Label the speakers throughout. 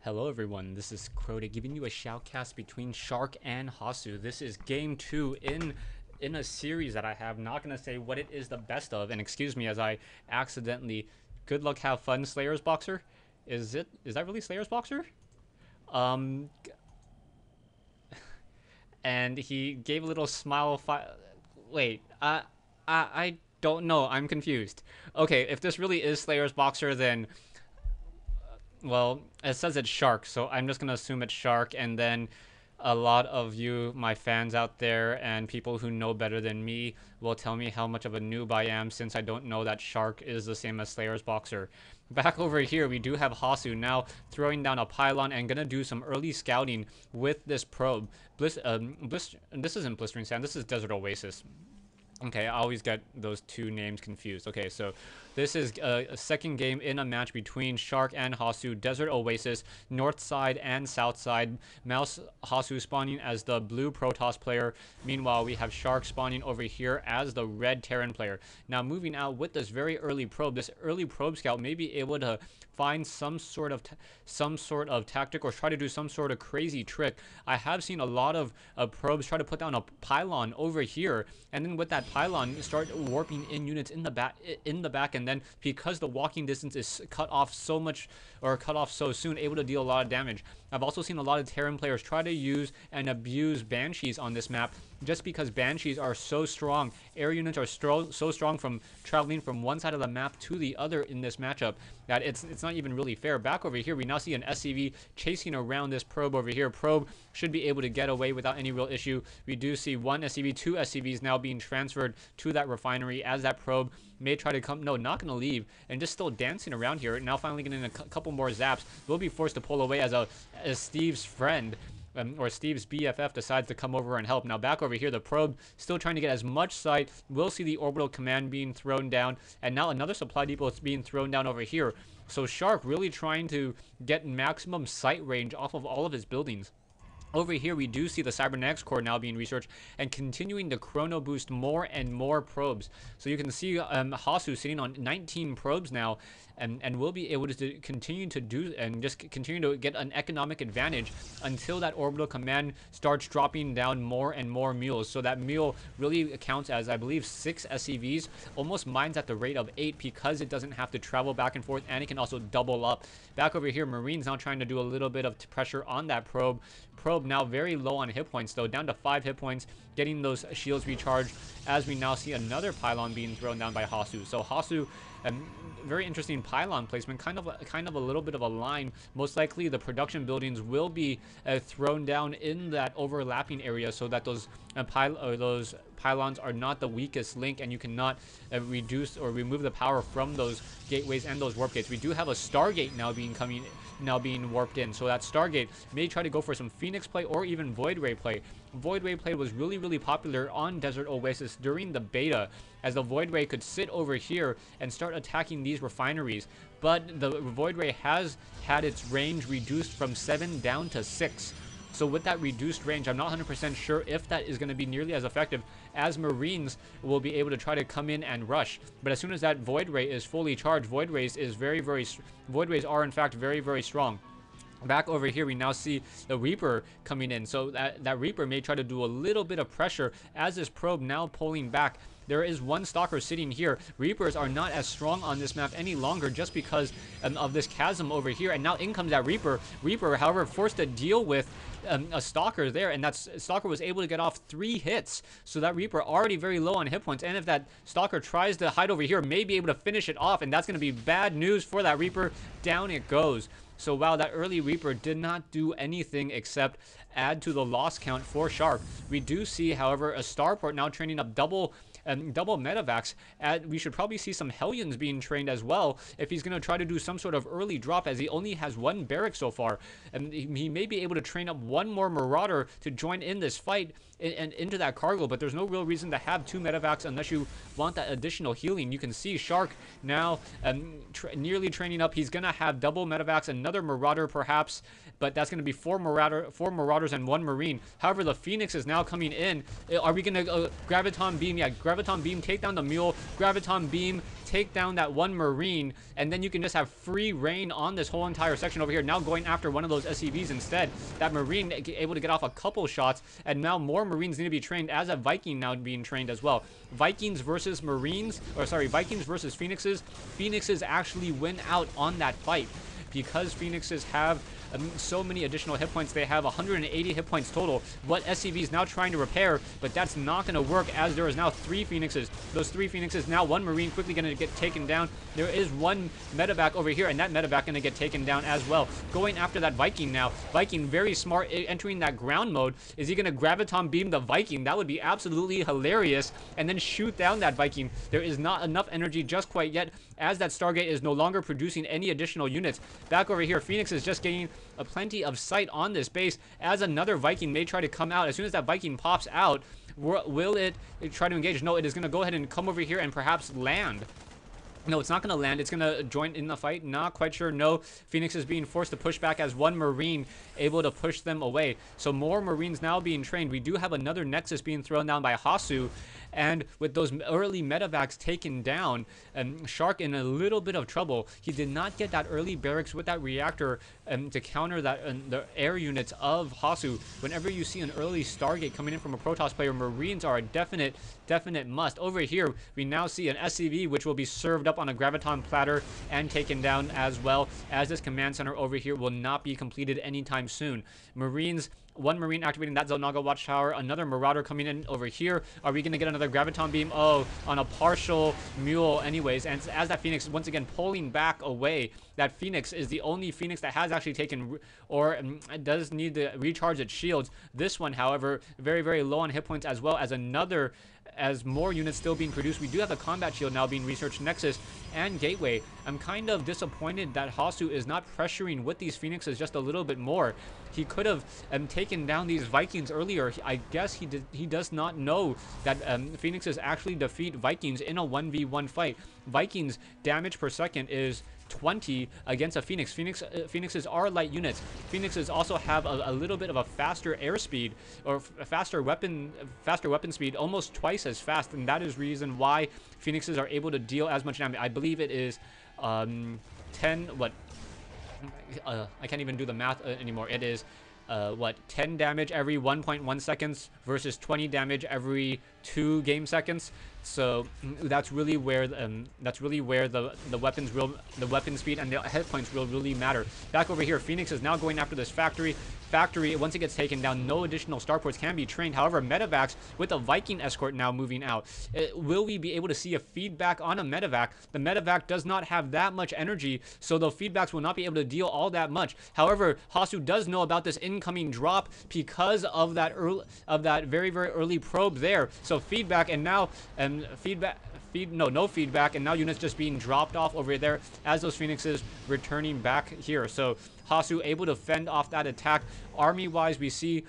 Speaker 1: Hello everyone, this is Crota giving you a shoutcast between Shark and Hasu. This is game 2 in a series that I have. Not gonna say what it is the best of, and excuse me as I accidentally good luck have fun Slayer's Boxer. Is that really Slayer's Boxer? Um and he gave a little smile wait, I don't know, I'm confused. Okay, if this really is Slayer's Boxer, then well, it says it's Shark, so I'm just gonna assume it's Shark, and then a lot of you, my fans out there, and people who know better than me will tell me how much of a noob I am since I don't know that Shark is the same as Slayer's Boxer. Back over here, we do have Hasu now throwing down a pylon and gonna do some early scouting with this probe. This isn't Blistering Sand, this is Desert Oasis. Okay, I always get those two names confused. Okay, so this is a second game in a match between Shark and Hasu. Desert Oasis, north side and south side. Mouse Hasu spawning as the blue Protoss player. Meanwhile, we have Shark spawning over here as the red Terran player. Now, moving out with this very early probe, this early probe scout may be able to find some sort of tactic or try to do some sort of crazy trick. I have seen a lot of probes try to put down a pylon over here, and then with that pylon start warping in units in the back, and then because the walking distance is cut off so soon, able to deal a lot of damage. I've also seen a lot of Terran players try to use and abuse Banshees on this map just because Banshees are so strong. Air units are so strong from traveling from one side of the map to the other in this matchup that it's not even really fair. Back over here, we now see an SCV chasing around this probe over here. Probe should be able to get away without any real issue. We do see one SCV, two SCVs now being transferred to that refinery as that probe may try to come, no, not going to leave, and just still dancing around here. Now finally getting a couple more zaps. Will be forced to pull away as Steve's friend, or Steve's BFF decides to come over and help. Now back over here, the probe still trying to get as much sight. We'll see the orbital command being thrown down, and now another supply depot is being thrown down over here. So Shark really trying to get maximum sight range off of all of his buildings. Over here, we do see the Cybernetics core now being researched and continuing to chrono boost more and more probes. So you can see Hasu sitting on 19 probes now, and will be able to continue to do and just continue to get an economic advantage until that orbital command starts dropping down more and more mules. So that mule really counts as, I believe, 6 SCVs, almost mines at the rate of 8 because it doesn't have to travel back and forth, and it can also double up. Back over here, Marines now trying to do a little bit of pressure on that probe. Probe now very low on hit points though, down to 5 hit points, getting those shields recharged as we now see another pylon being thrown down by Hasu. So Hasu, very interesting pylon placement, kind of a little bit of a line. Most likely the production buildings will be thrown down in that overlapping area so that those pylons are not the weakest link, and you cannot reduce or remove the power from those gateways and those warp gates. We do have a Stargate now being warped in, so that Stargate may try to go for some Phoenix play or even Void Ray play. Void Ray play was really popular on Desert Oasis during the beta, as the Void Ray could sit over here and start attacking these refineries, but the Void Ray has had its range reduced from 7 down to 6. So with that reduced range, I'm not 100% sure if that is going to be nearly as effective as Marines will be able to try to come in and rush. But as soon as that Void Ray is fully charged, Void Rays are in fact very strong. Back over here, we now see the Reaper coming in. So that Reaper may try to do a little bit of pressure as this probe now pulling back. There is one Stalker sitting here. Reapers are not as strong on this map any longer just because of this chasm over here. And now in comes that Reaper. Reaper, however, forced to deal with a Stalker there, and that Stalker was able to get off 3 hits. So that Reaper already very low on hit points, and if that Stalker tries to hide over here, may be able to finish it off, and that's going to be bad news for that Reaper. Down it goes. So while that early Reaper did not do anything except add to the loss count for Shark, we do see, however, a Starport now training up double medevacs. We should probably see some Hellions being trained as well if he's going to try to do some sort of early drop, as he only has 1 barrack so far, and he may be able to train up 1 more Marauder to join in this fight and into that cargo, but there's no real reason to have 2 medevacs unless you want that additional healing. You can see Shark now nearly training up. He's gonna have double medevacs, another Marauder perhaps, but that's gonna be 4 Marauders and 1 Marine. However, the Phoenix is now coming in. Are we gonna graviton beam? Yeah, Graviton Beam, take down the Mule. Graviton Beam, take down that one Marine, and then you can just have free reign on this whole entire section over here. Now going after one of those SCVs instead. That Marine able to get off a couple shots, and now more Marines need to be trained, as a Viking now being trained as well. Vikings versus Marines, or sorry, Vikings versus Phoenixes. Phoenixes actually win out on that fight, because Phoenixes have so many additional hit points. They have 180 hit points total. What SCV is now trying to repair, but that's not going to work, as there is now 3 Phoenixes. Those 3 Phoenixes, now 1 Marine quickly going to get taken down. There is 1 medevac over here, and that medevac going to get taken down as well. Going after that Viking now. Viking very smart, entering that ground mode. Is he going to Graviton Beam the Viking? That would be absolutely hilarious, and then shoot down that Viking. There is not enough energy just quite yet, as that Stargate is no longer producing any additional units. Back over here, Phoenix is just getting plenty of sight on this base, as another Viking may try to come out. As soon as that Viking pops out, will it try to engage? No, it is going to go ahead and come over here and perhaps land. No, it's not going to land. It's going to join in the fight. Not quite sure. No, Phoenix is being forced to push back, as 1 Marine able to push them away. So more Marines now being trained. We do have another Nexus being thrown down by Hasu. And with those early medevacs taken down, Shark in a little bit of trouble. He did not get that early barracks with that reactor to counter that the air units of Hasu. Whenever you see an early Stargate coming in from a Protoss player, Marines are a definite must. Over here, we now see an SCV, which will be served up on a Graviton platter and taken down, as well as this command center over here will not be completed anytime soon. Marines, 1 Marine activating that Zonaga Watchtower, another Marauder coming in over here. Are we going to get another Graviton Beam? Oh, on a partial Mule anyways. And as that Phoenix, once again, pulling back away, that Phoenix is the only Phoenix that has actually taken, or does need to recharge its shields. This one, however, very low on hit points, as well as another, as more units still being produced. We do have the combat shield now being researched, Nexus and Gateway. I'm kind of disappointed that Hasu is not pressuring with these Phoenixes just a little bit more. He could have taken down these Vikings earlier. I guess he does not know that Phoenixes actually defeat Vikings in a 1v1 fight. Vikings damage per second is 20 against a Phoenix. Phoenixes are light units. Phoenixes also have a little bit of a faster airspeed, or faster weapon speed, almost twice as fast, and that is reason why Phoenixes are able to deal as much damage. I believe it is 10 what I can't even do the math anymore. It is 10 damage every 1.1 seconds versus 20 damage every 2 game seconds. So that's really where the weapon speed and the hit points will really matter. Back over here, Phoenix is now going after this factory. Once it gets taken down, no additional starports can be trained. However, medevacs with a Viking escort now moving out. Will we be able to see a feedback on a medevac? The medevac does not have that much energy, so the feedbacks will not be able to deal all that much. However, Hasu does know about this incoming drop because of that very early probe there. So feedback, and now no feedback, and now units just being dropped off over there as those Phoenixes returning back here. So Hasu able to fend off that attack. Army wise, we see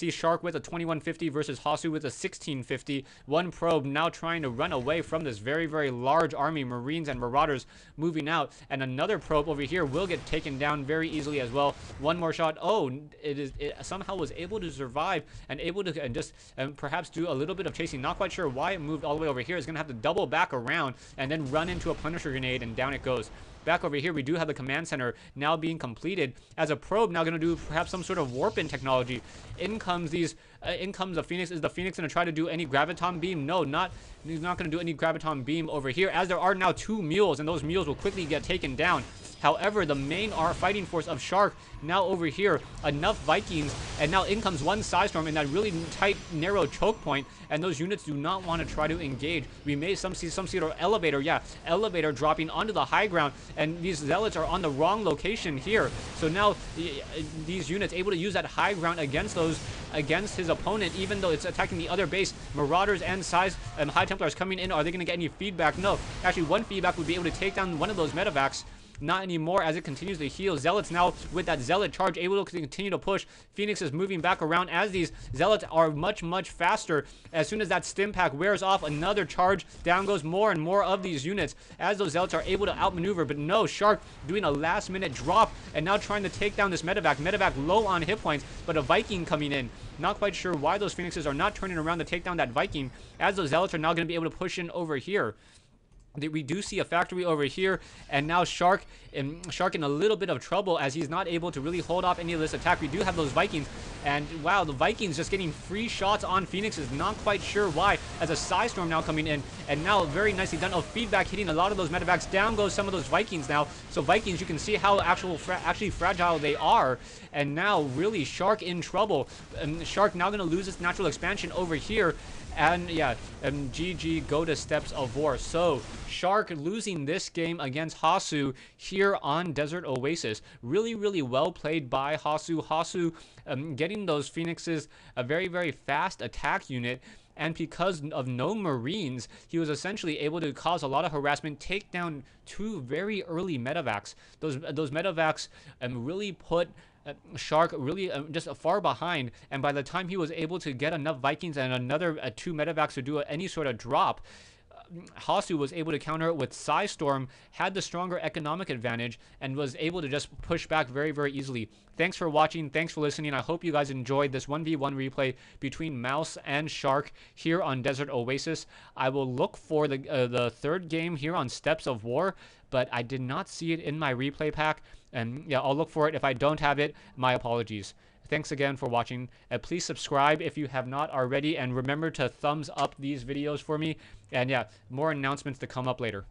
Speaker 1: Shark with a 2150 versus Hasu with a 1650. 1 probe now trying to run away from this very large army. Marines and Marauders moving out, and another probe over here will get taken down very easily as well. 1 more shot. Oh, it somehow was able to survive and able to just perhaps do a little bit of chasing. Not quite sure why it moved all the way over here. It's going to have to double back around and then run into a Punisher grenade, and down it goes. Back over here, we do have the command center now being completed, as a probe now going to do perhaps some sort of warp-in technology. In comes the Phoenix. Is the Phoenix going to try to do any Graviton Beam? No, he's not going to do any Graviton Beam over here, as there are now 2 mules, and those mules will quickly get taken down. However, the main fighting force of Shark now over here, enough Vikings, and now in comes 1 Psystorm in that really tight, narrow choke point, and those units do not want to try to engage. We may see some sort of elevator, elevator dropping onto the high ground, and these Zealots are on the wrong location here. So now these units able to use that high ground against his opponent, even though it's attacking the other base. Marauders and High Templars coming in. Are they going to get any feedback? No. Actually, 1 feedback would be able to take down one of those medevacs. not anymore as it continues to heal. Zealots now with that Zealot charge able to continue to push. Phoenix is moving back around as these Zealots are much faster. As soon as that stim pack wears off, another charge, down goes more and more of these units as those Zealots are able to outmaneuver. But no, Shark doing a last minute drop and now trying to take down this medevac. Medevac low on hit points, but a Viking coming in. Not quite sure why those Phoenixes are not turning around to take down that Viking, as those Zealots are now going to be able to push in over here. We do see a factory over here, and now Shark in a little bit of trouble as he's not able to really hold off any of this attack. We do have those Vikings, and wow, the Vikings just getting free shots on Phoenixes. Not quite sure why, as a Psystorm now coming in, and now very nicely done. Oh, feedback hitting a lot of those medevacs. Down goes some of those Vikings now. So Vikings, you can see how actually fragile they are, and now really Shark in trouble. Shark now going to lose its natural expansion over here. And yeah, GG, go to Steps of War. So Shark losing this game against Hasu here on Desert Oasis. Really well played by Hasu. Hasu getting those Phoenixes a very fast attack unit. And because of no Marines, he was essentially able to cause a lot of harassment, take down 2 very early medevacs. Those medevacs really put Shark really just far behind, and by the time he was able to get enough Vikings and another 2 medevacs to do any sort of drop, Hasu was able to counter it with Psystorm, had the stronger economic advantage, and was able to just push back very easily. Thanks for watching. Thanks for listening. I hope you guys enjoyed this 1v1 replay between Mouse and Shark here on Desert Oasis. I will look for the third game here on Steps of War, but I did not see it in my replay pack. And yeah, I'll look for it. If I don't have it, my apologies. Thanks again for watching. Please subscribe if you have not already, and remember to thumbs up these videos for me. And yeah, more announcements to come up later.